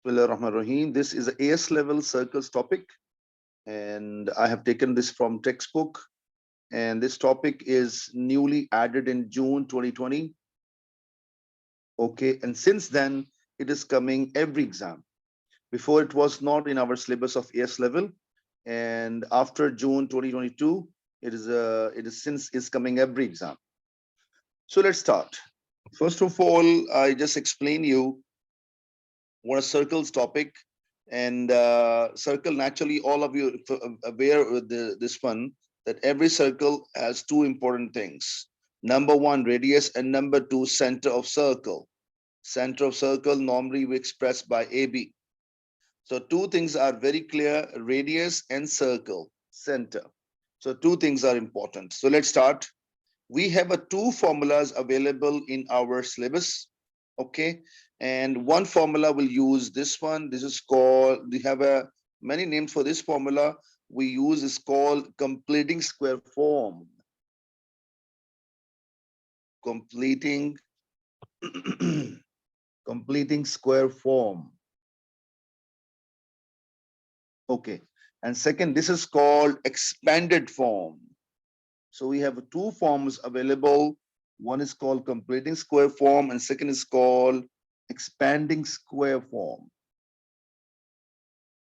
Bismillahirrahmanirrahim. This is a AS level circles topic, and I have taken this from textbook. And this topic is newly added in June 2020. Okay, and since then it is coming every exam. Before it was not in our syllabus of AS level, and after June 2022, it is since is coming every exam. So let's start. First of all, I just explain you what a circles topic and circle. Naturally, all of you aware with this one that every circle has two important things. Number one, radius, and number two, center of circle. Center of circle normally we express by AB. So two things are very clear: radius and circle, center. So two things are important. So let's start. We have a two formulas available in our syllabus. Okay, and one formula will use this one. This is called, we have a many names for this formula. We use is called completing square form. Completing completing square form. Okay, and second, this is called expanded form. So we have two forms available. One is called completing square form, and second is called expanding square form.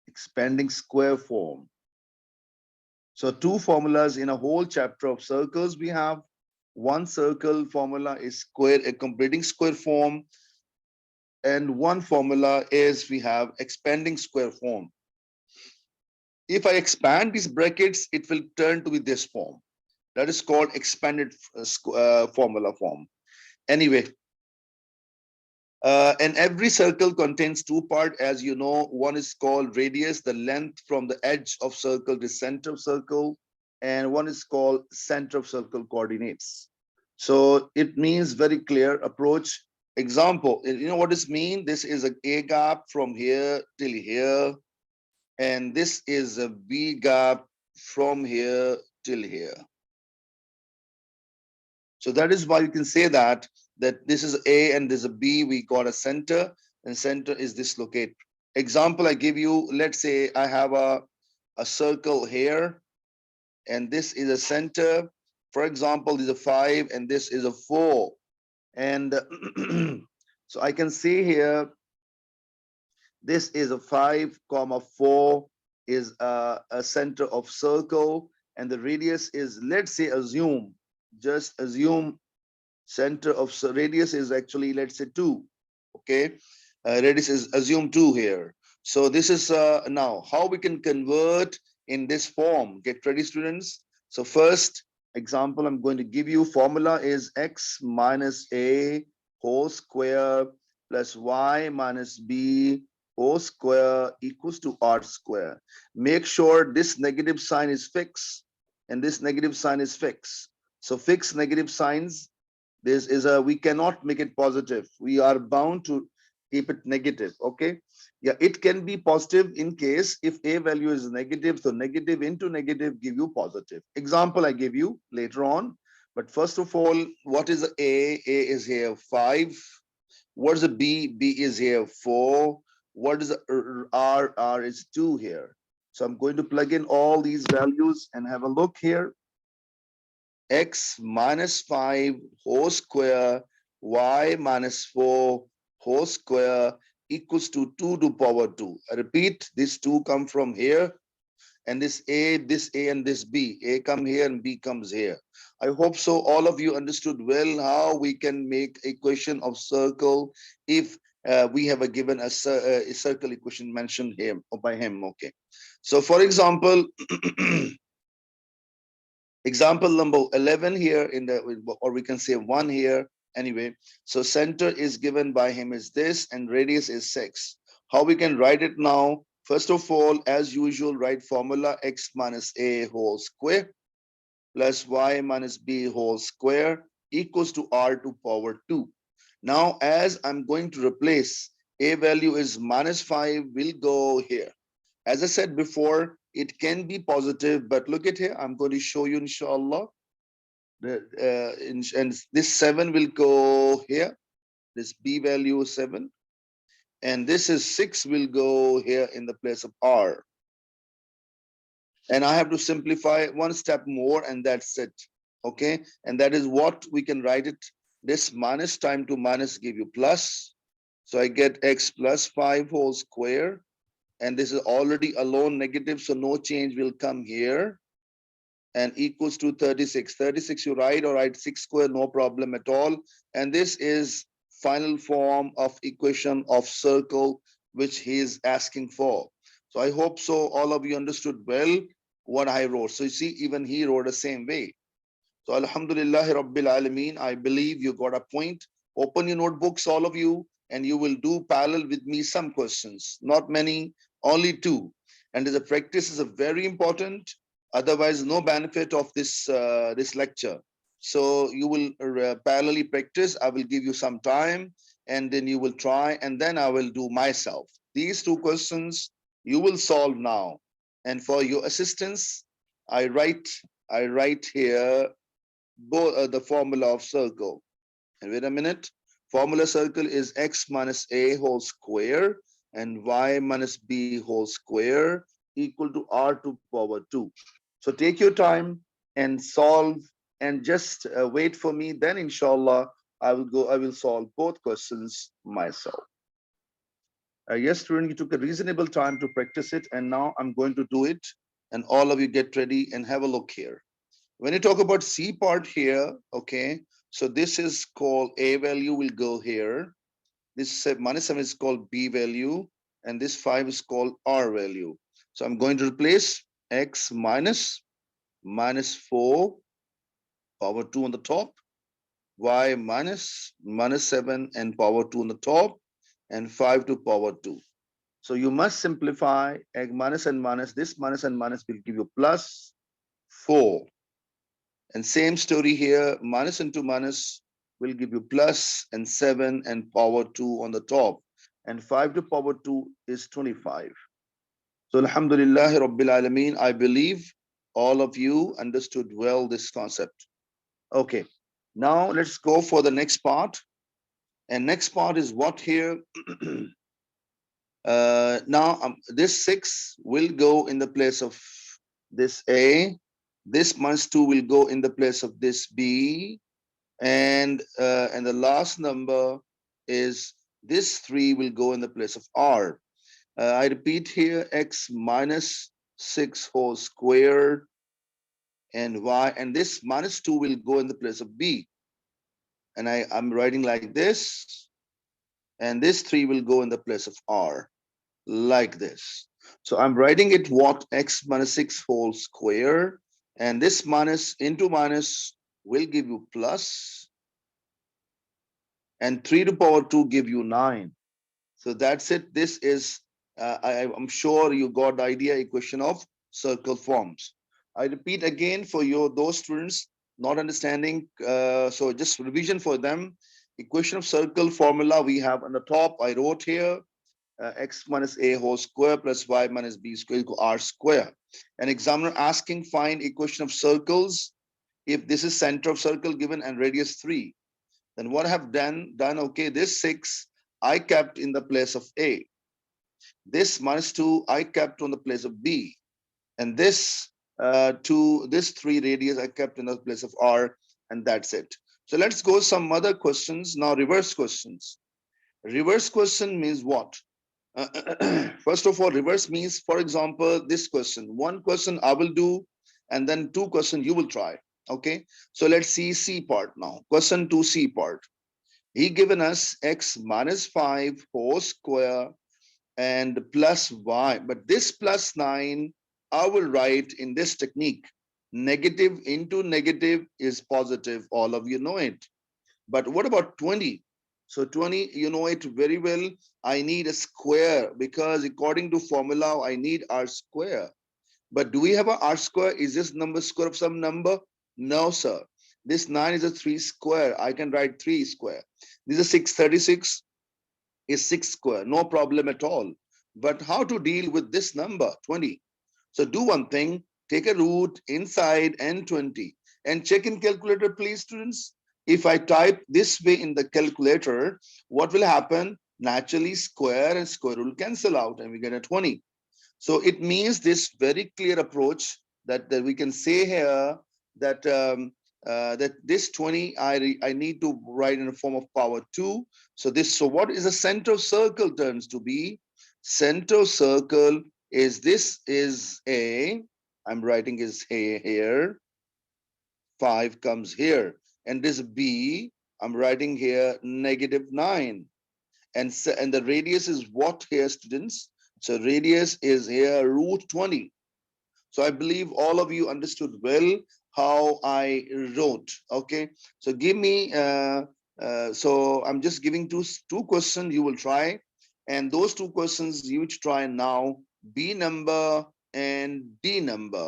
Expanding square form. So two formulas in a whole chapter of circles we have. One circle formula is square, a completing square form, and one formula is we have expanding square form. If I expand these brackets, it will turn to be this form. That is called expanded formula form. Anyway, and every circle contains two parts, as you know. One is called radius, the length from the edge of circle to center of circle, and one is called center of circle coordinates. So it means very clear approach. Example, you know what this mean? This is a gap from here till here, and this is a B gap from here till here. So that is why you can say that this is A and this is a B. We got a center, and center is dislocate. Example I give you, let's say I have a circle here, and this is a center. For example, this is a 5 and this is a 4. And so I can see here, this is a 5, 4 is a center of circle, and the radius is, let's say, just assume center of radius is actually, let's say, 2. Okay, radius is assume 2 here. So this is now how we can convert in this form. Get ready, students. So first example I'm going to give you, formula is x minus a whole square plus y minus b whole square equals to r square. Make sure this negative sign is fixed and this negative sign is fixed. So fix negative signs. This is we cannot make it positive. We are bound to keep it negative. Okay. Yeah, it can be positive in case if a value is negative. So negative into negative give you positive. Example I give you later on. But first of all, what is a? A is here 5. What is a b? B is here 4. What is r? R is 2 here. So I'm going to plug in all these values and have a look here. X minus 5 whole square, y minus 4 whole square equals to 2 to power 2. I repeat, this 2 come from here, and this A and this B. A come here and B comes here. I hope so all of you understood well how we can make equation of circle if we have a given a circle equation mentioned here or by him. Okay. So for example, example number 11 here in the, or we can say 1 here. Anyway, so center is given by him is this, and radius is 6. How we can write it now? First of all, as usual, write formula x minus a whole square plus y minus b whole square equals to r to power 2. Now, as I'm going to replace a value is minus 5 will go here. As I said before, it can be positive, but look at here. I'm going to show you, inshallah. And this 7 will go here. This b value is 7. and this is 6 will go here in the place of R. And I have to simplify one step more, and that's it. Okay, and that is what we can write it. This minus time to minus give you plus. So I get x plus 5 whole square, and this is already alone negative, so no change will come here, and equals to 36. 36 you write, or write 6 square, no problem at all. And this is final form of equation of circle which he is asking for. So I hope so all of you understood well what I wrote. So you see, even he wrote the same way. So Alhamdulillah Rabbil Alameen, I believe you got a point. Open your notebooks, all of you, and you will do parallel with me some questions. Not many, only two. And the practice is a very important. Otherwise, no benefit of this lecture. So you will parallelly practice. I will give you some time, and then you will try, and then I will do myself. These two questions you will solve now. And for your assistance, I write here both the formula of circle. And wait a minute. Formula circle is x minus a whole square and y minus b whole square equal to r to power 2. So take your time and solve, and just wait for me. Then inshallah, I will solve both questions myself. Yes, student, you took a reasonable time to practice it, and now I'm going to do it. And all of you get ready and have a look here. When you talk about C part here, okay, so this is called A value will go here. This minus 7 is called B value, and this 5 is called R value. So I'm going to replace x minus 4 power 2 on the top, y minus 7 and power 2 on the top, and 5 to power 2. So you must simplify minus and minus. This minus and minus will give you plus 4. And same story here, minus into minus will give you plus and 7 and power 2 on the top. And 5 to power 2 is 25. So Alhamdulillah Rabbil Alameen, I believe all of you understood well this concept. Okay, now let's go for the next part. And next part is what here? Now this 6 will go in the place of this A. This minus 2 will go in the place of this B, and the last number is this 3 will go in the place of R. I repeat here, x minus 6 whole squared and y, and this minus 2 will go in the place of B. And I'm writing like this, and this 3 will go in the place of R, like this. So I'm writing it what x minus 6 whole square, and this minus into minus will give you plus, and 3 to power 2 give you 9. So that's it. This is, I'm sure you got the idea, equation of circle forms. I repeat again for those students not understanding, so just revision for them. Equation of circle formula we have on the top, I wrote here, x minus a whole square plus y minus b square equal r square. An examiner asking find equation of circles if this is center of circle given and radius 3. Then what I have done, okay, this 6 I kept in the place of A. This minus 2 I kept on the place of B. And this 3 radius I kept in the place of R, and that's it. So let's go some other questions. Now reverse questions. Reverse question means what? First of all, reverse means, for example, this question. One question I will do, and then 2 questions you will try. Okay, so let's see C part now. Question 2, C part. He given us x minus 5 whole square and plus y, but this plus 9 I will write in this technique. Negative into negative is positive. All of you know it. But what about 20? So 20, you know it very well. I need a square because according to formula, I need r square. But do we have a r square? Is this number square of some number? No, sir. This 9 is a 3 square. I can write 3 square. This is 636 is 6 square. No problem at all. But how to deal with this number, 20? So do one thing. Take a root inside n20 and check in calculator, please, students. If I type this way in the calculator, what will happen? naturally square and square root cancel out and we get a 20. So it means this very clear approach that we can say here that that this 20 I need to write in the form of power 2. So what is the center of circle turns to be? Center of circle is this is A. I'm writing is A here. 5 comes here. And this B, I'm writing here -9. And the radius is what here, students? So radius is here root 20. So I believe all of you understood well how I wrote. Okay. So give me, so I'm just giving two questions you will try. And those two questions you should try now, B number and D number.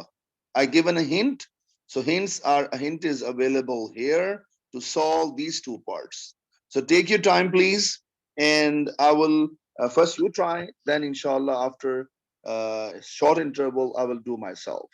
I given a hint. So a hint is available here to solve these two parts. So take your time, please. And I will, first you try, then inshallah after short interval, I will do myself.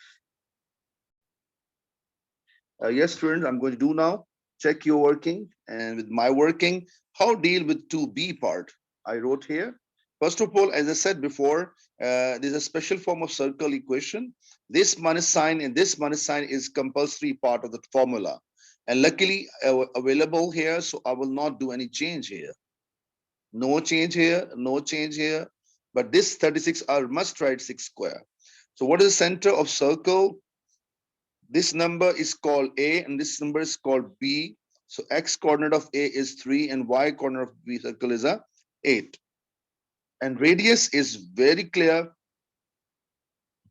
Yes, students, I'm going to do now. Check your working and with my working, how deal with 2B part. I wrote here. First of all, as I said before, there's a special form of circle equation. This minus sign and this minus sign is compulsory part of the formula. And luckily available here, so I will not do any change here. No change here, no change here. But this 36 I must write 6 square. So what is the center of circle? This number is called A and this number is called B. So X coordinate of A is 3 and Y coordinate of B circle is 8. And radius is very clear.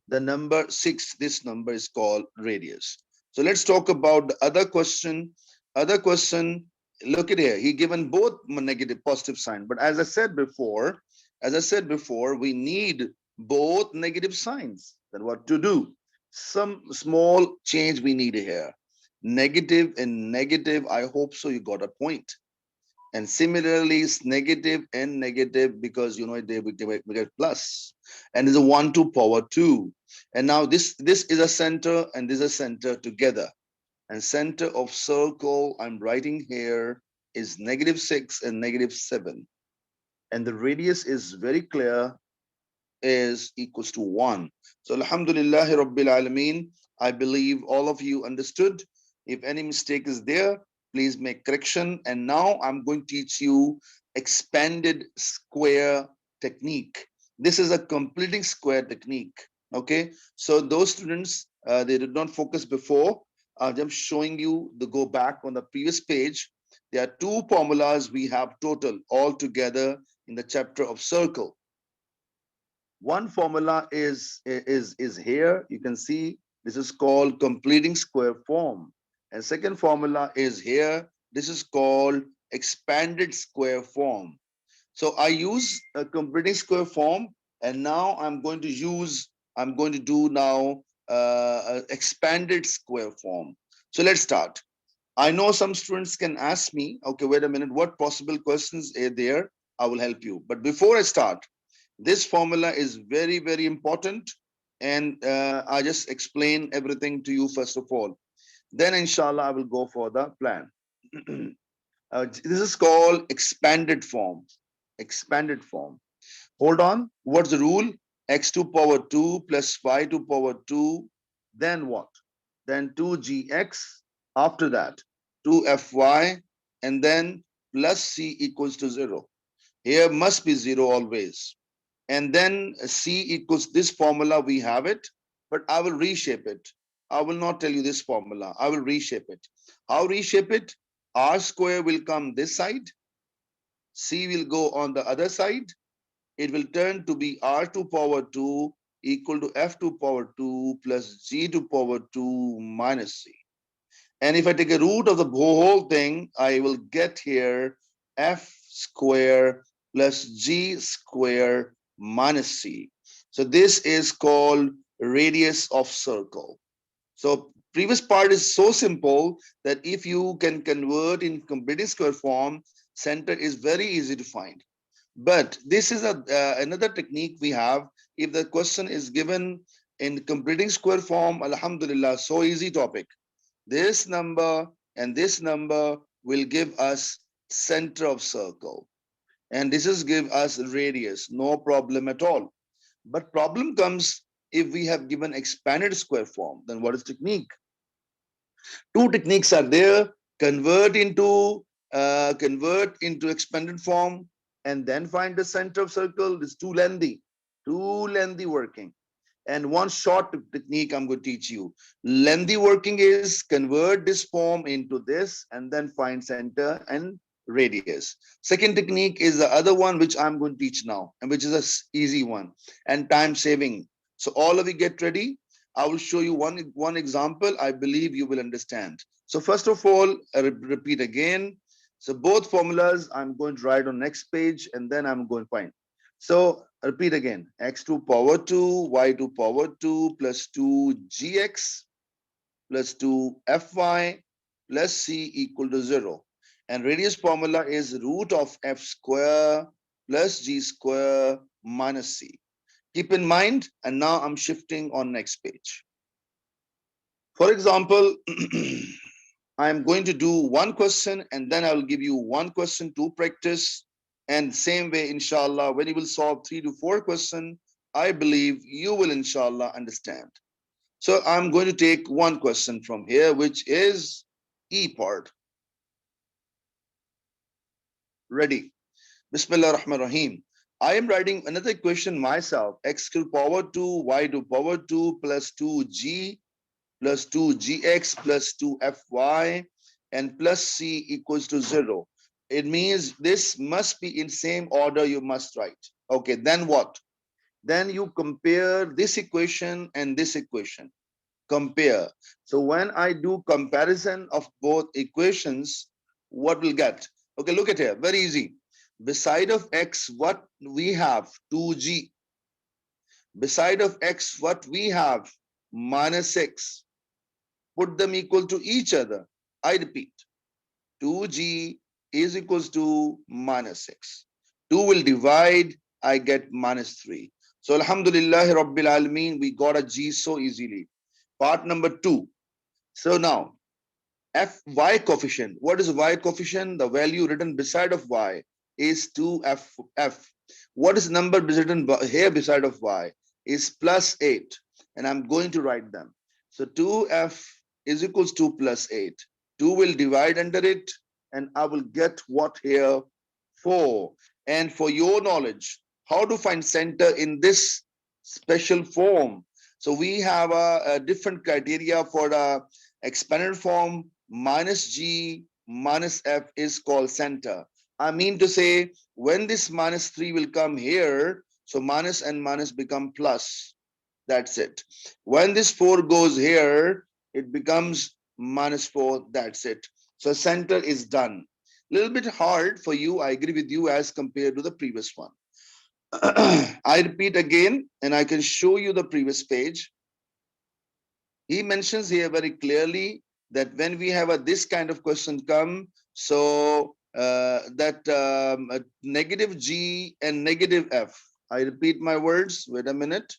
The number 6, this number is called radius. So let's talk about the other question. Other question, look at here. He given both negative positive sign. But as I said before, we need both negative signs. Then what to do? Some small change we need here. Negative and negative. I hope so you got a point. And similarly, it's negative and negative because you know they get plus. And it's a 1 to power 2. And now this is a center and this is a center together. And center of circle I'm writing here is -6 and -7. And the radius is very clear, is equals to 1. So Alhamdulillahi Rabbil Alameen, I believe all of you understood. If any mistake is there, please make correction. And now I'm going to teach you expanded square technique. This is a completing square technique. Okay, so those students, they did not focus before. I'm showing you the go back on the previous page. There are two formulas we have total all together in the chapter of circle. One formula is here. You can see this is called completing square form. And second formula is here. This is called expanded square form. So I use a completing square form, and now I'm going to do now expanded square form. So let's start. I know some students can ask me, okay, wait a minute, what possible questions are there? I will help you. But before I start, this formula is very, very important. And I just explain everything to you first of all. Then inshallah, I will go for the plan. This is called expanded form. Expanded form. Hold on. What's the rule? X to power 2 plus y to power 2. Then what? Then 2gx. After that, 2fy. And then plus c equals to 0. Here must be 0 always. And then C equals this formula, we have it, but I will reshape it. I will not tell you this formula. I will reshape it. How reshape it? R square will come this side. C will go on the other side. It will turn to be R to power 2 equal to F to power 2 plus G to power 2 minus C. And if I take a root of the whole thing, I will get here F square plus G square minus C. So this is called radius of circle. So previous part is so simple that if you can convert in completing square form, center is very easy to find. But this is another technique we have. If the question is given in completing square form, alhamdulillah, so easy topic. This number and this number will give us center of circle. And this is give us radius, no problem at all. But problem comes if we have given expanded square form, then what is technique? Two techniques are there: convert into expanded form and then find the center of circle. This too lengthy working. And one short technique I'm going to teach you. Lengthy working is convert this form into this and then find center and radius. Second technique is the other one which I'm going to teach now, and which is a easy one and time saving. So all of you get ready. I will show you one example. I believe you will understand. So first of all, I repeat again. So both formulas I'm going to write on next page, and then I'm going to find. So repeat again: x to power 2, y to power 2 plus 2gx plus 2fy plus c equal to 0. And radius formula is root of f square plus g square minus c. Keep in mind, and now I'm shifting on next page. For example, I'm going to do one question and then I will give you one question to practice. And same way, inshallah, when you will solve 3 to 4 questions, I believe you will, inshallah, understand. So I'm going to take one question from here, which is E part. Ready? Bismillah ar-Rahman ar-Rahim. I am writing another equation myself: x to power 2, y to power 2 plus 2g plus 2gx plus 2fy and plus c equals to 0. It means this must be in same order you must write. Okay, then what? Then you compare this equation and this equation. Compare. So when I do comparison of both equations, what will get? Okay, look at here. Very easy. Beside of x, what we have? 2g. Beside of x, what we have? Minus 6. Put them equal to each other. I repeat, 2g is equals to minus 6. 2 will divide, I get minus 3. So Alhamdulillah Rabbil Alameen, we got a g so easily. Part number 2. So now, y coefficient. What is y coefficient? The value written beside of y is 2f. What is number written here beside of y? Is plus 8. And I'm going to write them. So 2f is equals to plus 8. 2 will divide under it, and I will get what here? 4. And for your knowledge, how to find center in this special form? So we have a different criteria for the expanded form. Minus g minus f is called center. I mean to say, when this minus 3 will come here, so minus and minus become plus. That's it. When this 4 goes here, it becomes minus 4. That's it. So center is done. Little bit hard for you, I agree with you, as compared to the previous one. I repeat again, and I can show you the previous page. He mentions here very clearly that when we have this kind of question come, so that negative g and negative f. I repeat my words. Wait a minute.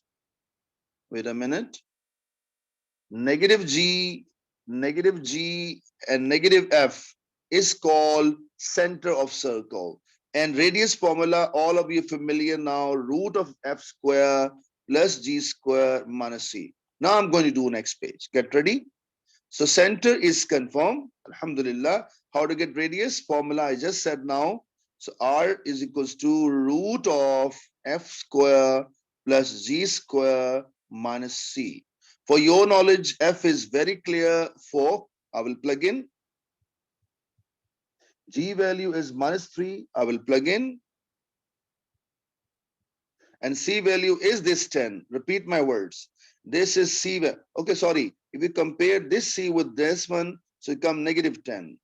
Negative g and negative f is called center of circle. And radius formula, all of you familiar now, root of f square plus g square minus c. Now I'm going to do next page. Get ready. So center is confirmed. Alhamdulillah. How to get radius? Formula I just said now. So r is equals to root of f square plus g square minus c. For your knowledge, f is very clear. 4. I will plug in. G value is minus 3. I will plug in. And c value is this 10. Repeat my words. This is c. Okay, sorry. If you compare this c with this one, so it come negative 10.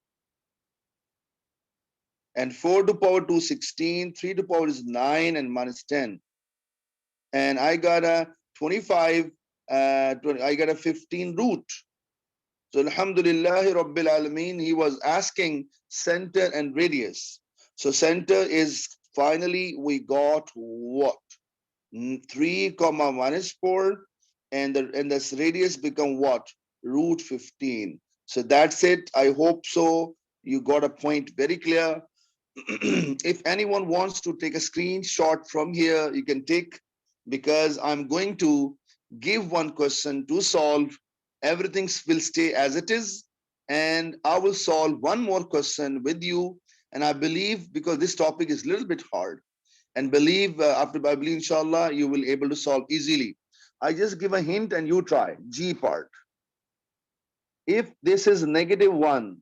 And 4 to power 2, 16. 3 to power is 9 and minus 10. And I got a 25. I got a 15 root. So Alhamdulillah Rabbil Alameen, he was asking center and radius. So center is finally we got what? 3 comma minus 4, and this radius become what? Root 15. So that's it. I hope so. You got a point very clear. If anyone wants to take a screenshot from here, you can take, because I'm going to give one question to solve. Everything will stay as it is, and I will solve one more question with you. And I believe, because this topic is a little bit hard, and believe after I believe inshallah you will able to solve easily. I just give a hint and you try. G part. If this is -1,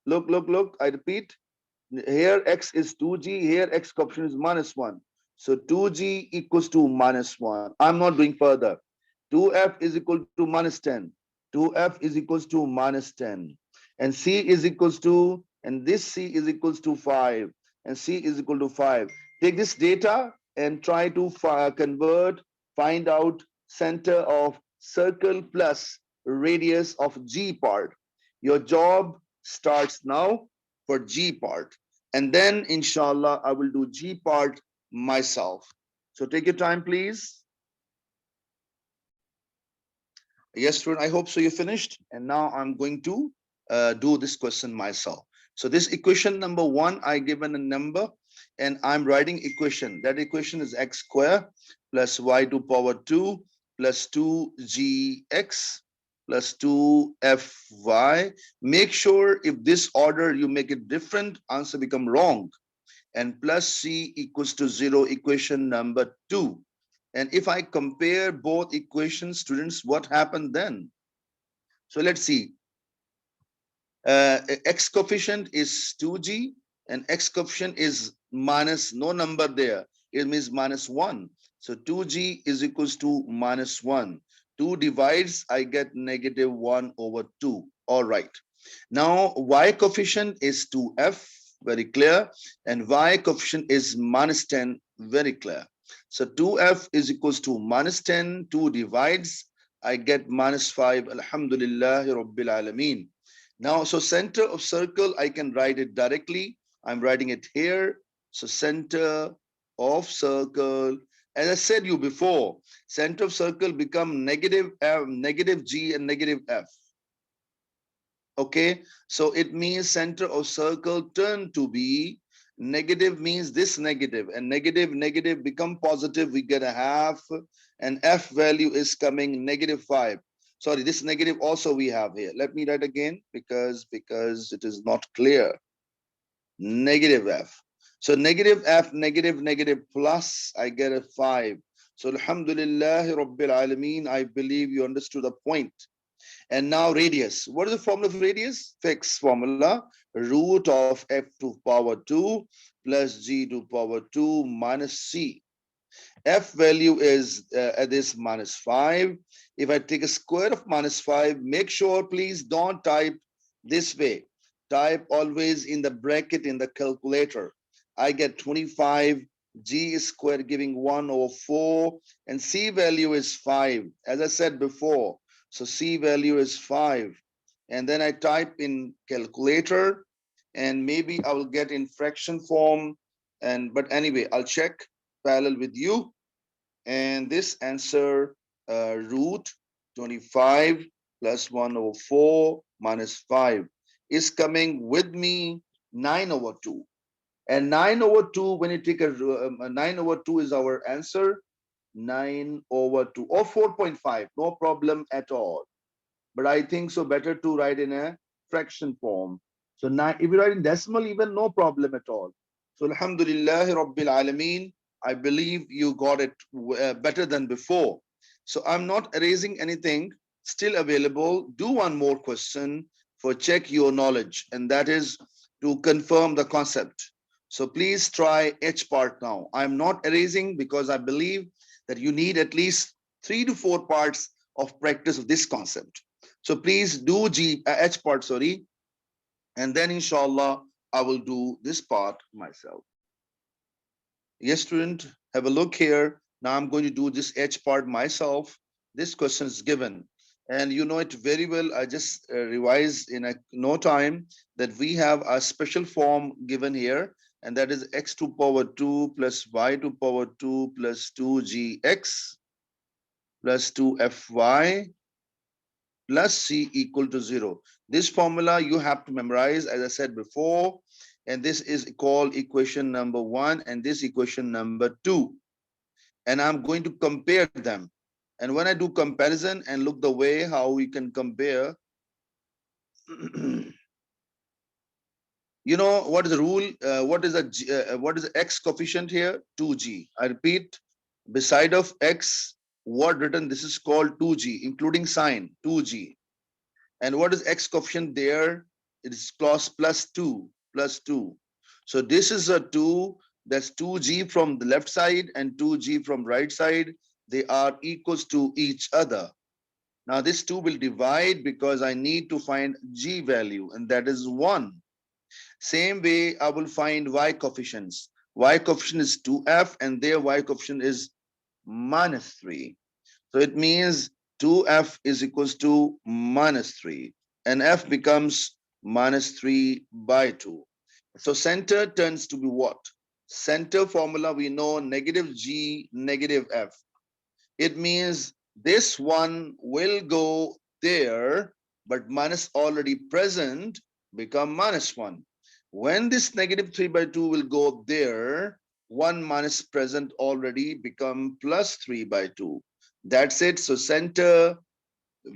look, I repeat, here x is 2g, here x coefficient is -1. So 2g equals to -1. I'm not doing further. 2f is equal to -10. 2f is equals to -10. And c is equals to, and this c is equals to 5. And c is equal to 5. Take this data and try to convert, find out center of circle plus radius of G part. Your job starts now for G part. And then inshallah, I will do G part myself. So take your time, please. Yes, student, I hope so you finished. And now I'm going to do this question myself. So this equation number 1, I given a number and I'm writing equation. That equation is x square plus y to power 2 plus 2gx plus 2fy. Make sure if this order you make it different, answer become wrong. And plus c equals to 0, equation number 2. And if I compare both equations, students, what happened then? So let's see. X coefficient is 2g and x coefficient is minus, no number there. It means -1. So 2g is equals to -1. 2 divides, I get -1/2. All right. Now y coefficient is 2f, very clear. And y coefficient is -10, very clear. So 2f is equals to -10. 2 divides, I get -5. Alhamdulillah Rabbil Alameen. Now, so center of circle, I can write it directly. I'm writing it here. So center of circle, as I said you before, center of circle become negative G and negative F. Okay, so it means center of circle turn to be negative, means this negative, and negative become positive, we get a half, and F value is coming -5. Sorry, this negative also we have here. Let me write again because it is not clear. Negative F. So negative F, negative plus, I get a 5. So Alhamdulillah Rabbil Alameen, I believe you understood the point. And now radius. What is the formula of radius? Fixed formula. Root of f to power 2 plus g to power 2 minus c. F value is this -5. If I take a square of -5, make sure please don't type this way. Type always in the bracket in the calculator. I get 25, g square giving 1/4, and c value is 5. As I said before, so c value is 5. And then I type in calculator, and maybe I will get in fraction form. But anyway, I'll check parallel with you. And this answer, root 25 plus 1/4 minus 5 is coming with me 9/2. And 9/2, when you take a 9/2 is our answer, 9/2 or 4.5, no problem at all. But I think so better to write in a fraction form. So now if you write in decimal, even no problem at all. So Alhamdulillah Rabbil Alameen, I believe you got it better than before. So I'm not erasing anything, still available. Do one more question for check your knowledge, and that is to confirm the concept. So please try H part now. I'm not erasing because I believe that you need at least 3 to 4 parts of practice of this concept. So please do H part, sorry, and then inshallah I will do this part myself. Yes, student, have a look here. Now I'm going to do this H part myself. This question is given, and you know it very well. I just revised in no time that we have a special form given here, and that is x to power 2 plus y to power 2 plus 2gx plus 2fy plus c equal to 0. This formula you have to memorize, as I said before. and this is called equation number 1, and this equation number 2. And I'm going to compare them. And when I do comparison and look the way how we can compare, you know what is the rule? What is the x coefficient here? 2g. I repeat, beside of x, what written? This is called 2g, including sign 2g. And what is x coefficient there? It is plus 2, plus 2. So this is a 2, that's 2g from the left side and 2g from right side. They are equals to each other. Now this 2 will divide because I need to find g value, and that is 1. Same way I will find y coefficients. Y coefficient is 2f and their y coefficient is minus 3. So it means 2f is equals to minus 3, and f becomes minus 3 by 2. So center turns to be what? Center formula we know, negative g, negative f. It means this one will go there, but minus already present become minus 1. When this negative 3 by 2 will go there, 1 minus present already become plus 3 by 2. That's it. So center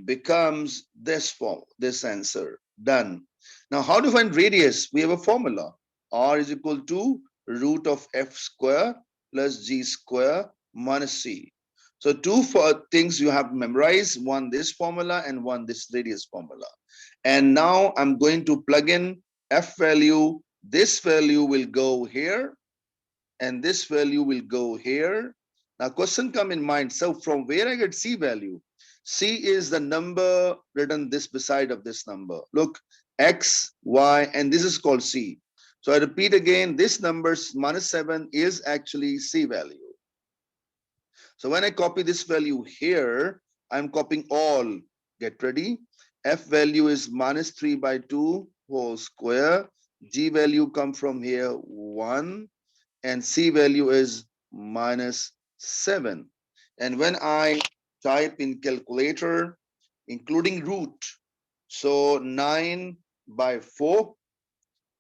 becomes this form, this answer. Done. Now, how to find radius? We have a formula. R is equal to root of f square plus g square minus c. So two things you have to memorize, one this formula and one this radius formula. And now I'm going to plug in f value. This value will go here and this value will go here. Now question come in mind. So from where I get c value? C is the number written this beside of this number. Look, x, y, and this is called c. So I repeat again, this number minus 7 is actually c value. So when I copy this value here, I'm copying all. Get ready. F value is minus 3 by 2 whole square. G value come from here 1. And C value is minus 7. And when I type in calculator, including root, so 9 by 4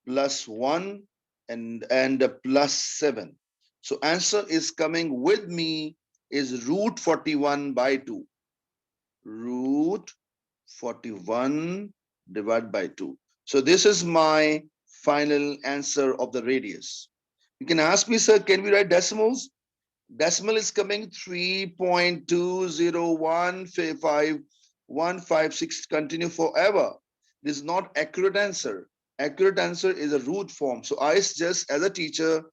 plus 1 and plus 7. So answer is coming with me is root 41 by 2. Root 41 divided by 2. So this is my final answer of the radius. You can ask me, sir, can we write decimals? Decimal is coming 3.20155 continue forever. This is not accurate answer. Accurate answer is a root form. So I suggest as a teacher,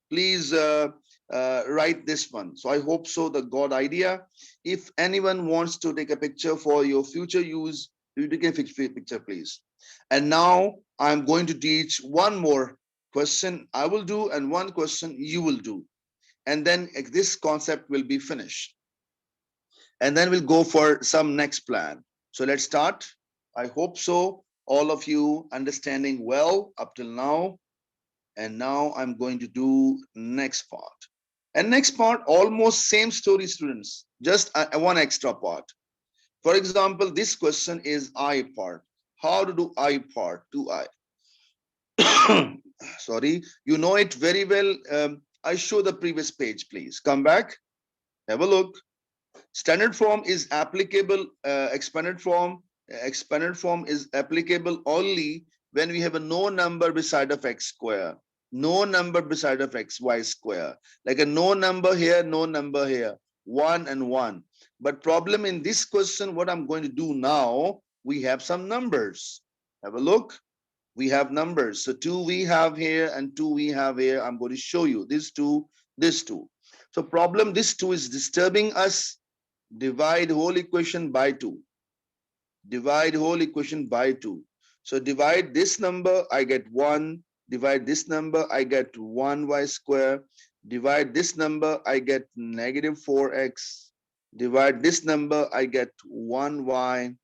please write this one. So I hope so, the God idea. If anyone wants to take a picture for your future use, you take a picture, please. And now I'm going to teach one more question I will do and one question you will do. And then this concept will be finished. And then we'll go for some next plan. So let's start. I hope so. All of you understanding well up till now. And now I'm going to do next part. And next part, almost same story, students, just one extra part. For example, this question is I part. How to do I part? Do I? Sorry, you know it very well. I show the previous page, please. Come back, have a look. Standard form is applicable, expanded form. Expanded form is applicable only when we have a no number beside of x square. No number beside of x, y square. Like a no number here, no number here. 1 and 1. But problem in this question, what I'm going to do now, we have some numbers. Have a look. We have numbers. So 2 we have here and 2 we have here. I'm going to show you this 2, this 2. So problem, this 2 is disturbing us. Divide whole equation by 2. Divide whole equation by 2. So divide this number, I get 1. Divide this number, I get 1y square. Divide this number, I get negative 4x. Divide this number, I get 1y.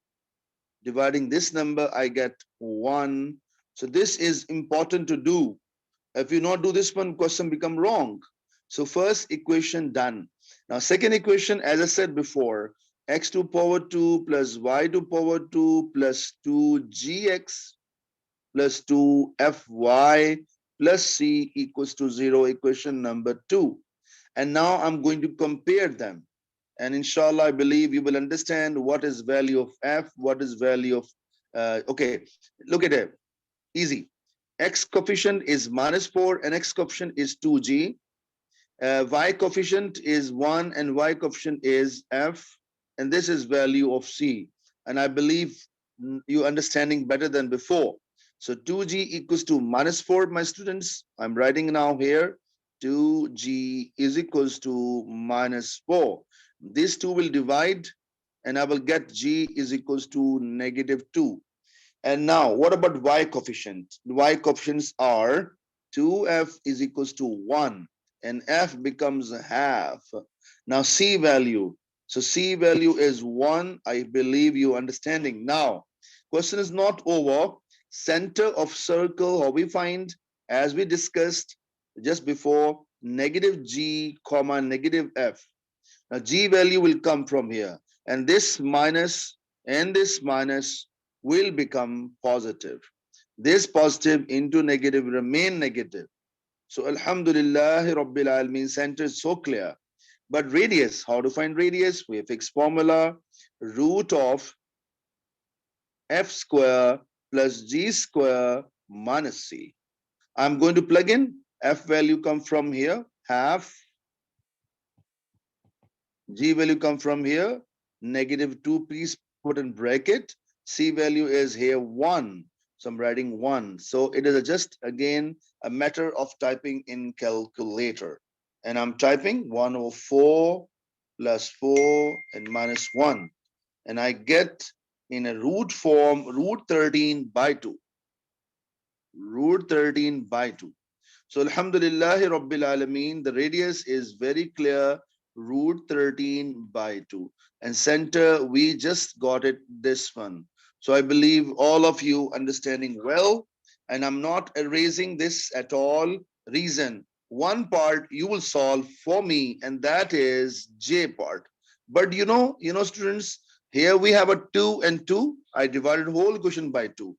Dividing this number, I get 1. So this is important to do. If you not do this one, question become wrong. So first equation done. Now second equation, as I said before, x to power 2 plus y to power 2 plus 2gx plus 2fy plus C equals to 0, equation number 2. And now I'm going to compare them. And inshallah, I believe you will understand what is value of F, what is value of, okay, look at it, easy. X coefficient is -4 and X coefficient is 2G. Y coefficient is 1 and Y coefficient is F, and this is value of C. And I believe you understanding better than before. So 2G equals to -4, my students. I'm writing now here 2G is equals to -4. These two will divide and I will get G is equals to -2. And now, what about y coefficient? Y coefficients are 2f is equals to 1 and f becomes half. Now, c value. So, c value is 1. I believe you understanding. Now, question is not over. Center of circle, how we find, as we discussed just before, -g, comma, -f. Now, G value will come from here, and this minus and this minus will become positive. This positive into negative remain negative. So, Alhamdulillah, Rabbil Alameen, center is so clear. But radius, how to find radius? We have fixed formula, root of f square plus g square minus c. I'm going to plug in. F value come from here, half. G value come from here, -2, please put in bracket. C value is here 1. So I'm writing 1. So it is just again a matter of typing in calculator. And I'm typing 104 plus 4 and minus 1. And I get in a root form root 13 by 2. Root 13 by 2. So Alhamdulillahi Rabbil Alameen, the radius is very clear, root 13 by 2. And center, we just got it, this one. So I believe all of you understanding well, and I'm not erasing this at all. Reason, one part you will solve for me, and that is J part. But students, here we have a 2 and 2. I divided whole equation by 2.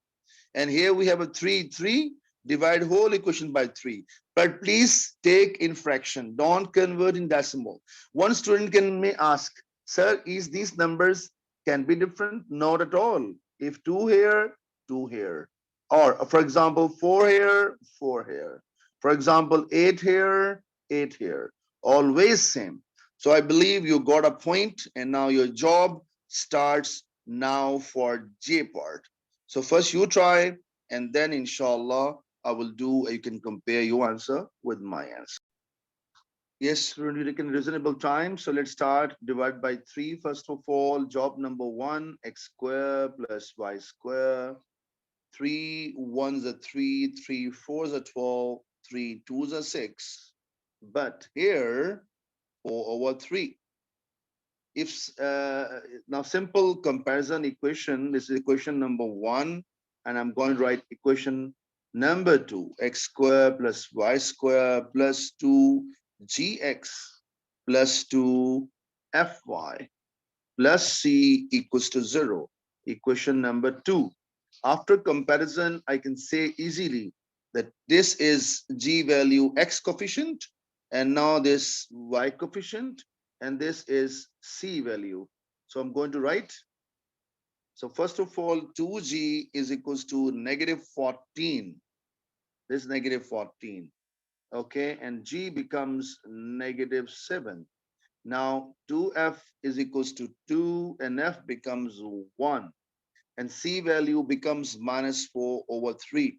And here we have a 3, 3, divide whole equation by 3. But please take in fraction, don't convert in decimal. One student may ask, sir, is these numbers can be different? Not at all. If 2 here, 2 here. Or for example, 4 here, 4 here. For example, 8 here, 8 here. Always same. So I believe you got a point, and now your job starts now for J part. So first you try, and then inshallah I will do, you can compare your answer with my answer. Yes, we taken reasonable time. So let's start. Divide by 3. First of all, job number 1, x square plus y square. 3 1s are 3, 3 4s are 12, 3 2s are 6. But here, 4 over 3. If now simple comparison equation, this is equation number 1, and I'm going to write equation number 2, x square plus y square plus 2gx plus 2fy plus c equals to 0. Equation number 2. After comparison, I can say easily that this is g value x coefficient, and now this y coefficient, and this is c value. So I'm going to write. So first of all, 2g is equals to -14. This is -14. Okay, and g becomes -7. Now 2f is equals to 2 and f becomes 1. And c value becomes -4 over 3.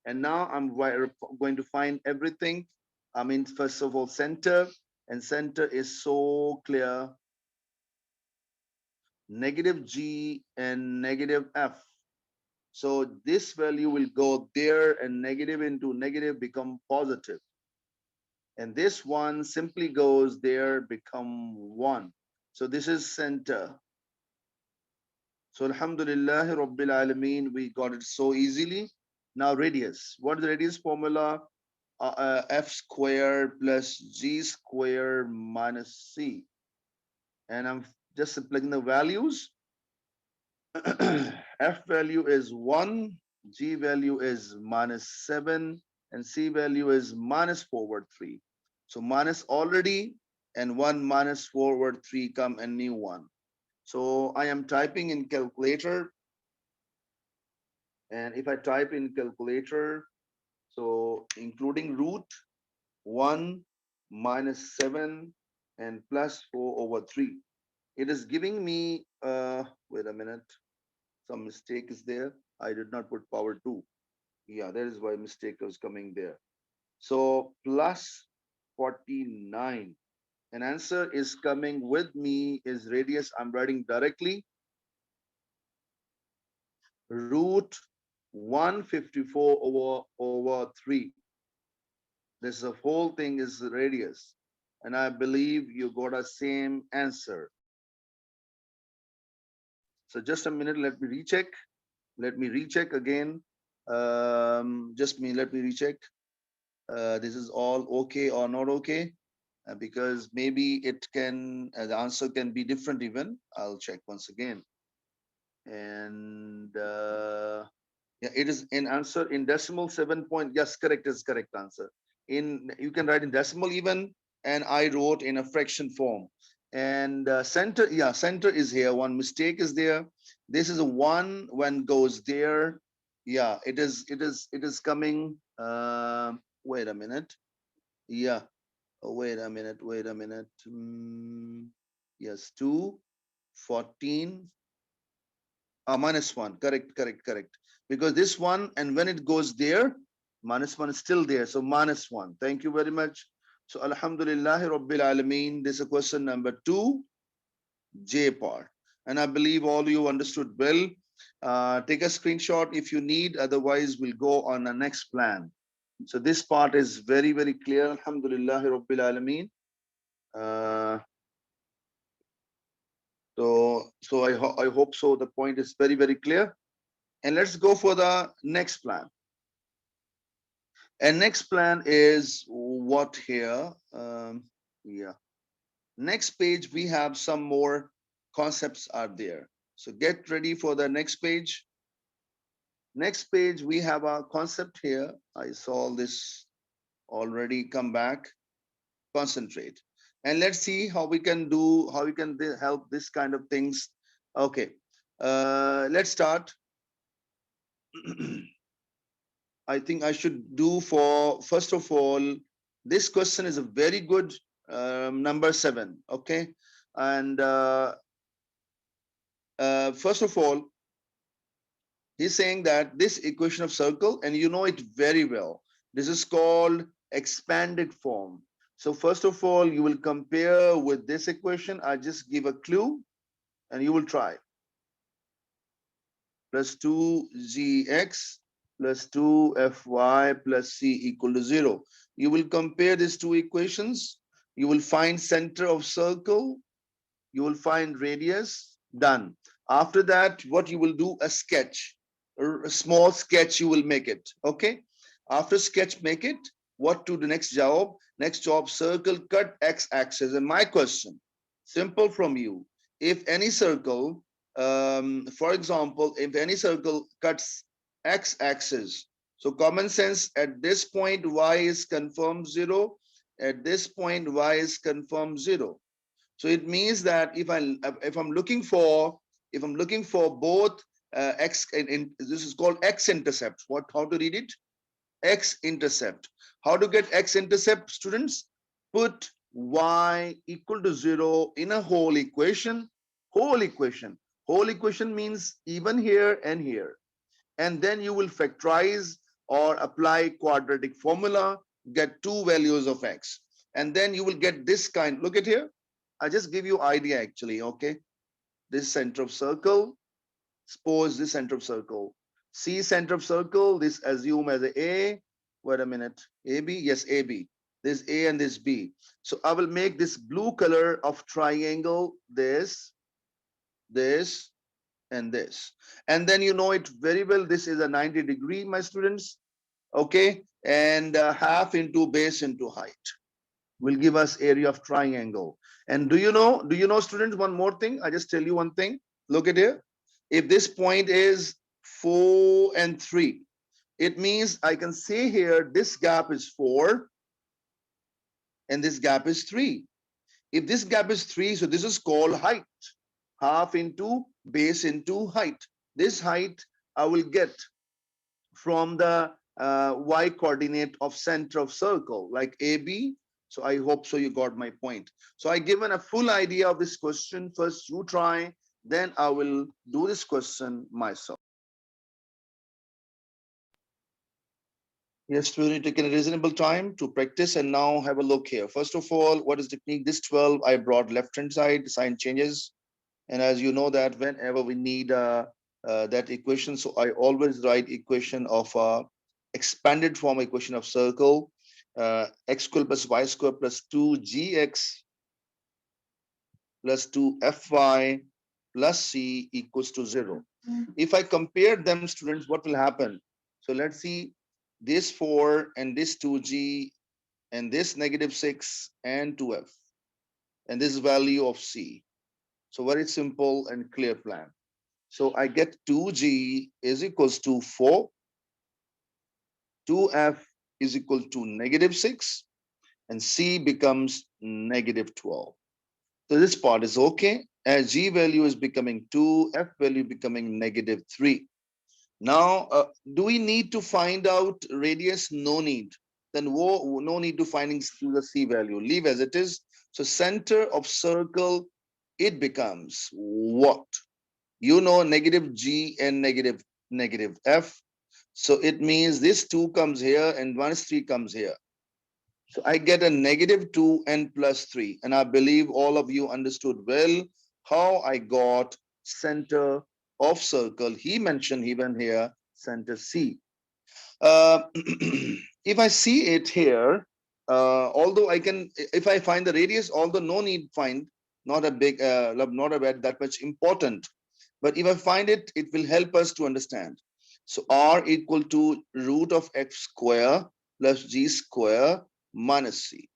And now I'm going to find everything. I mean, first of all, center, and center is so clear. -g and -f. So this value will go there, and negative into negative become positive. And this one simply goes there, become 1. So this is center. So Alhamdulillah Rabbil Alameen, we got it so easily. Now radius. What is the radius formula? F squared plus g squared minus c. And I'm just plugging the values. F value is 1, g value is -7, and C value is minus forward 3. So minus already, and 1 minus forward 3 come a new one. So I am typing in calculator, and if I type in calculator, so including root 1 minus 7 and plus 4 over 3, it is giving me, wait a minute, some mistake is there. I did not put power 2. Yeah, that is why mistake was coming there. So plus 49. An answer is coming with me is radius. I'm writing directly root 154 over 3. This the whole thing is radius. And I believe you got a same answer. So just a minute, let me recheck. Let me recheck again. Let me recheck. This is all okay or not okay, because maybe it can, the answer can be different even. I'll check once again. And yeah, it is in answer in decimal 7 point. Yes, correct is correct answer. In you can write in decimal even, and I wrote in a fraction form. And center, yeah, center is here. One mistake is there. This is a 1 when goes there. Yeah, it is coming. Wait a minute. Yeah. Oh, wait a minute. Wait a minute. Yes, 2, 14. Minus 1. Correct, correct, correct. Because this one, and when it goes there, minus 1 is still there. So minus 1. Thank you very much. So Alhamdulillah Rabbil Alameen. This is question number 2, J part. And I believe all you understood well. Take a screenshot if you need. Otherwise, we'll go on the next plan. So this part is very, very clear. Alhamdulillah Rabbil Alameen. Uh, I hope so. The point is very, very clear. And let's go for the next plan. And next plan is what here? Yeah. Next page, we have some more concepts are there. So get ready for the next page. Next page, we have a concept here. I saw this already come back. Concentrate. And let's see how we can do, how we can help this kind of things. Okay. Let's start. I think I should do for, first of all, this question is a very good number 7. Okay. And first of all, he's saying that this equation of circle, and you know it very well, this is called expanded form. So first of all, you will compare with this equation. I just give a clue and you will try. Plus 2gx plus 2fy plus c equal to 0. You will compare these two equations. You will find center of circle. You will find radius. Done. After that, what you will do, a sketch, a small sketch you will make it. Okay. After sketch, make it. What to the next job? Next job, circle cut x-axis. And my question, simple from you. If any circle, for example, if any circle cuts x-axis, so common sense, at this point y is confirmed 0, at this point y is confirmed 0. So it means that if I'm looking for both x, this is called x-intercept. What, how to read it? X-intercept. How to get x-intercept, students? Put y equal to 0 in a whole equation. Whole equation. Whole equation means even here and here. And then you will factorize or apply quadratic formula, get two values of x. And then you will get this kind. Look at here. I just give you idea actually, okay? This center of circle, suppose this center of circle. C center of circle, this assume as a. Wait a minute, AB, yes, AB. This A and this B. So I will make this blue color of triangle, this, and this. And then you know it very well, this is a 90 degree, my students, okay? And half into base into height will give us area of triangle. And do you know, students, one more thing? I just tell you one thing. Look at here. If this point is 4 and 3, It means I can say here this gap is 4 and this gap is 3. If this gap is 3, so this is called height. Half into base into height. This height I will get from the y coordinate of center of circle, like AB. So I hope so you got my point. So I given a full idea of this question. First you try, then I will do this question myself. Yes, we need taken a reasonable time to practice, and now have a look here. First of all, what is technique? This 12 I brought left hand side, sign changes. And as you know that whenever we need that equation, so I always write equation of expanded form equation of circle, x squared plus y squared plus 2gx plus 2fy plus c equals to 0. If I compare them, students, what will happen? So let's see, this 4 and this 2g and this -6 and 2f and this value of c. So very simple and clear plan. So I get 2g is equals to 4, 2f is equal to -6, and c becomes -12. So this part is okay, as g value is becoming 2, f value becoming -3. Now, do we need to find out radius? No need. Then no need to finding the c value. Leave as it is. So center of circle, it becomes what? You know, -g and negative f. So it means this 2 comes here and 3 comes here. So I get a -2 and +3. And I believe all of you understood well how I got center of circle. He mentioned even here center C. If I see it here, although I can, if I find the radius, although no need find, not a big, not a bad that much important. But if I find it, it will help us to understand. So R equal to root of x square plus g square minus c.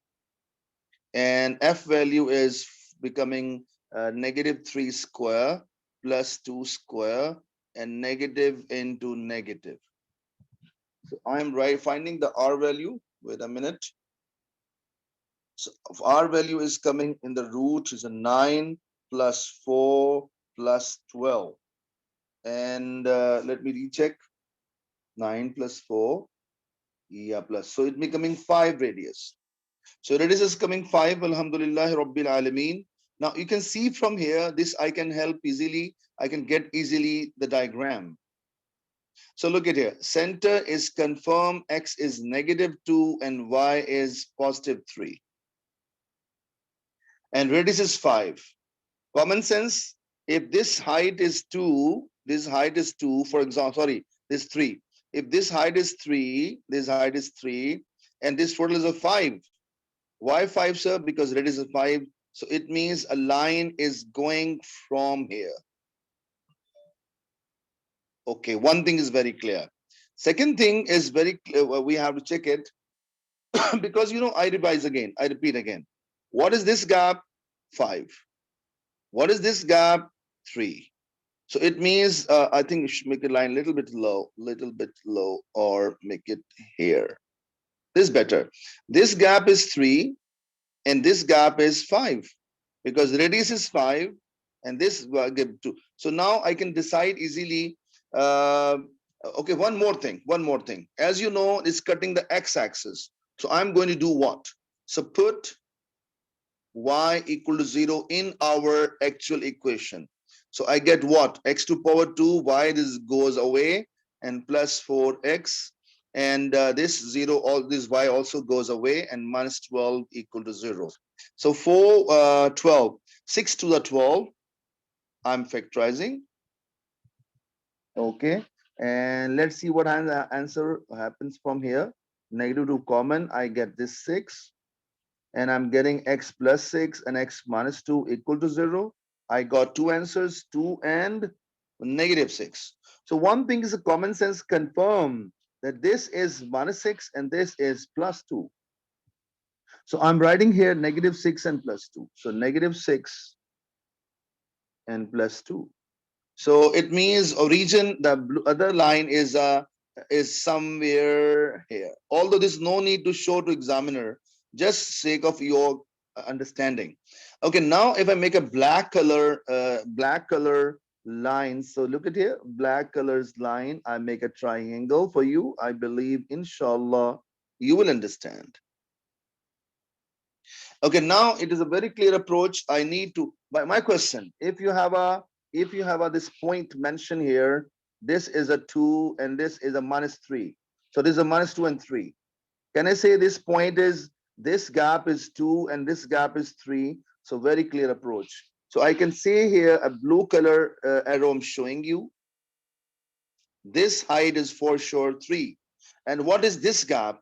And f value is becoming -3 square plus 2 square and negative into negative. So I'm finding the R value. Wait a minute. So R value is coming in the root is a 9 plus 4 plus 12. And let me recheck. 9 plus 4. Yeah, plus. So it's becoming 5 radius. So radius is coming 5. Alhamdulillah Rabbil Alameen. Now you can see from here, this I can help easily. I can get easily the diagram. So look at here. Center is confirmed. X is -2 and Y is +3. And radius is 5. Common sense. If this height is 2, this height is 2, for example, sorry, this 3. If this height is 3, this height is 3, and this total is a 5. Why 5, sir? Because radius is 5. So it means a line is going from here. Okay, one thing is very clear. Second thing is very clear. We have to check it because, you know, I revise again. I repeat again. What is this gap? 5. What is this gap? 3. So it means, I think you should make the line a little bit low, or make it here. This is better. This gap is 3 and this gap is 5 because radius is 5 and this give 2. So now I can decide easily. Okay, one more thing. As you know, it's cutting the x-axis. So I'm going to do what? So put y equal to 0 in our actual equation. So I get what? X to power 2, y this goes away, and plus 4x. And this 0, all this y also goes away, and minus 12 equal to 0. So 4, 12, 6 to the 12, I'm factorizing. Okay. And let's see what answer happens from here. -2 common, I get this 6. And I'm getting x plus 6 and x minus 2 equal to 0. I got 2 answers, 2 and -6. So one thing is a common sense confirm that this is -6 and this is +2. So I'm writing here -6 and +2. So -6 and +2. So it means origin, the other line is is somewhere here. Although there's no need to show to examiner, just sake of your understanding. Okay, now if I make a black color line, so look at here, black colors line, I make a triangle for you. I believe, inshallah, you will understand. Okay, now it is a very clear approach. I need to, by my question, if you have a this point mentioned here, this is a 2 and this is a -3. So this is a -2 and 3. Can I say this point is, this gap is 2 and this gap is 3? So very clear approach. So I can say here a blue color arrow I'm showing you. This height is for sure 3. And what is this gap?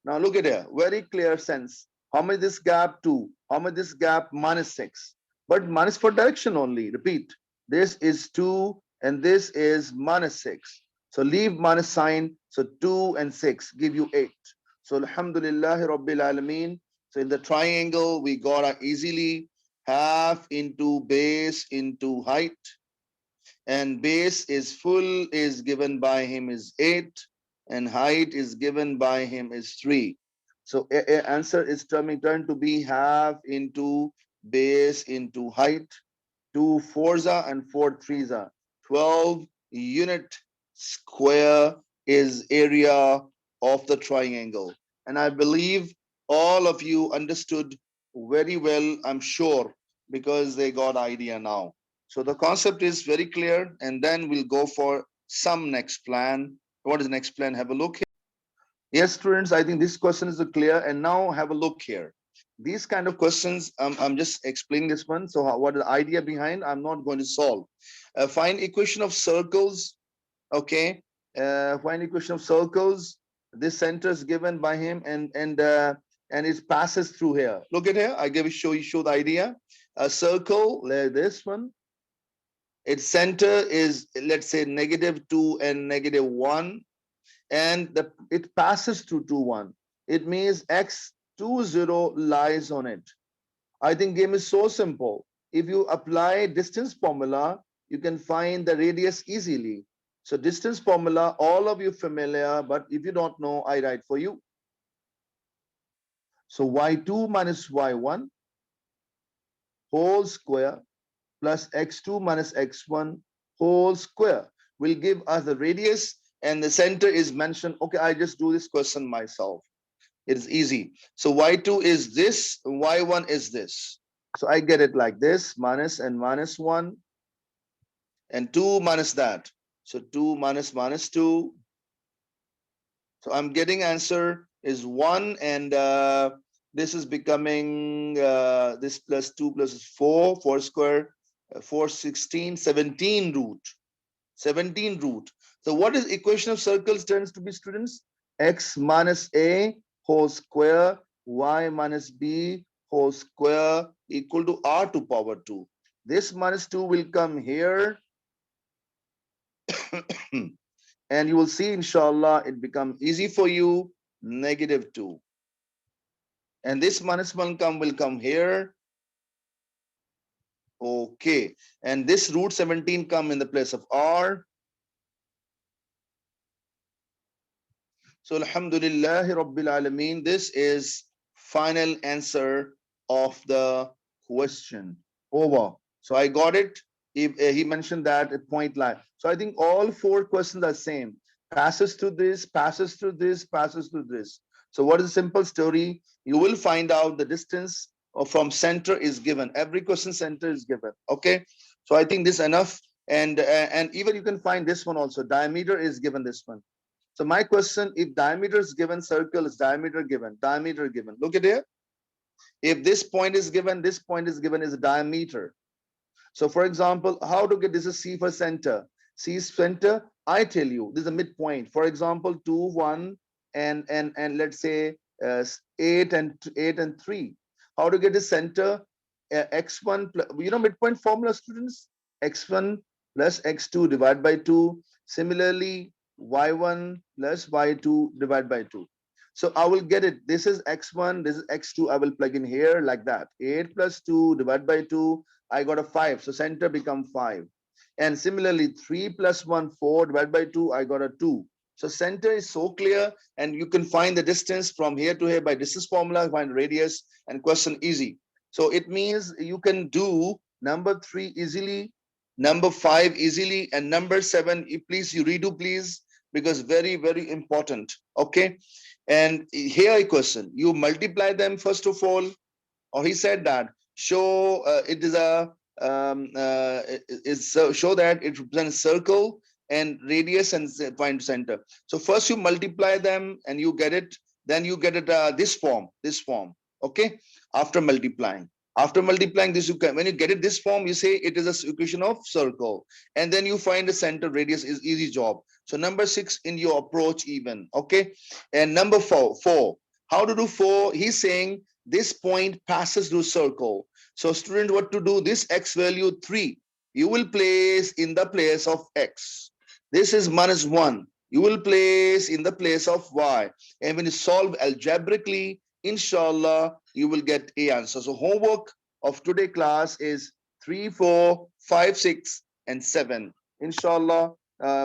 Now look at here, very clear sense. How much this gap? 2. How much this gap? -6. But minus for direction only. Repeat. This is 2 and this is -6. So leave minus sign. So 2 and 6 give you 8. So Alhamdulillah Rabbil Alameen. So in the triangle, we got a easily half into base into height. And base is full is given by him is 8 and height is given by him is 3. So answer is turned to be half into base into height. 2 fours are and 4 threes are 12 unit square is area of the triangle. And I believe all of you understood very well, I'm sure, because they got idea now. So the concept is very clear, and then we'll go for some next plan. What is the next plan? Have a look here. Yes, students, I think this question is clear. And now have a look here. These kind of questions, I'm just explaining this one. So what is the idea behind? I'm not going to solve. Find equation of circles. Okay. Find equation of circles. This center is given by him, and it passes through here. Look at here. I give you show the idea. A circle, like this one. Its center is, let's say, -2 and -1, and it passes through 2, 1. It means x20 lies on it. I think game is so simple. If you apply distance formula, you can find the radius easily. So distance formula, all of you familiar, but if you don't know, I write for you. So y2 minus y1 whole square plus x2 minus x1 whole square will give us the radius, and the center is mentioned. Okay, I just do this question myself. It is easy. So y2 is this, y1 is this. So I get it like this, minus and -1, and 2 minus that. So 2 minus -2. So I'm getting answer is 1, and this is becoming this plus 2 plus 4, 4 square, 4, 16, 17 root. 17 root. So what is equation of circles turns to be, students? X minus a whole square, y minus b whole square equal to r to power 2. This -2 will come here. And you will see, inshallah, it become easy for you, -2. And this -1 will come here. Okay. And this root 17 come in the place of r. So Alhamdulillah Rabbil Alameen, this is final answer of the question. Over. So I got it. He mentioned that a point line. So I think all 4 questions are same. Passes through this, passes through this, passes through this. So what is the simple story? You will find out the distance from center is given. Every question center is given. Okay. So I think this enough. And even you can find this one also. Diameter is given, this one. So my question, if diameter is given, circle is diameter given, diameter given. Look at here. If this point is given, this point is given is a diameter. So for example, how to get this is C for center. C is center, I tell you, this is a midpoint. For example, 2, 1, and let's say 8 and 3. How to get the center? X1, midpoint formula, students? X1 plus X2 divided by 2. Similarly, y1 plus y2 divided by 2. So I will get it. This is x1, this is x2. I will plug in here like that. 8 plus 2 divided by 2. I got a 5. So center become 5. And similarly, 3 plus 1, 4 divided by 2. I got a 2. So center is so clear, and you can find the distance from here to here by distance formula, find radius, and question easy. So it means you can do number 3 easily, number 5 easily, and number 7, please you redo, please, because very, very important. Okay. And here a question, you multiply them first of all, or he said that show it is a is show that it represents circle and radius and find center. So first you multiply them and you get it, then you get it this form. Okay. After multiplying this, you can, when you get it this form, you say it is a equation of circle, and then you find the center, radius is easy job. So number 6 in your approach even. Okay. And number 4, how to do 4? He's saying this point passes through circle. So student, what to do? This x value 3, you will place in the place of x. This is -1. You will place in the place of y. And when you solve algebraically, inshallah, you will get a answer. So homework of today class is 3, 4, 5, 6, and 7. Inshallah,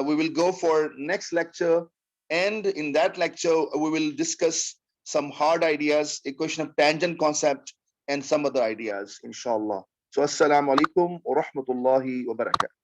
we will go for next lecture. And in that lecture, we will discuss some hard ideas, a question of tangent concept, and some other ideas, inshallah. So assalamu alaikum wa rahmatullahi wa barakatuh.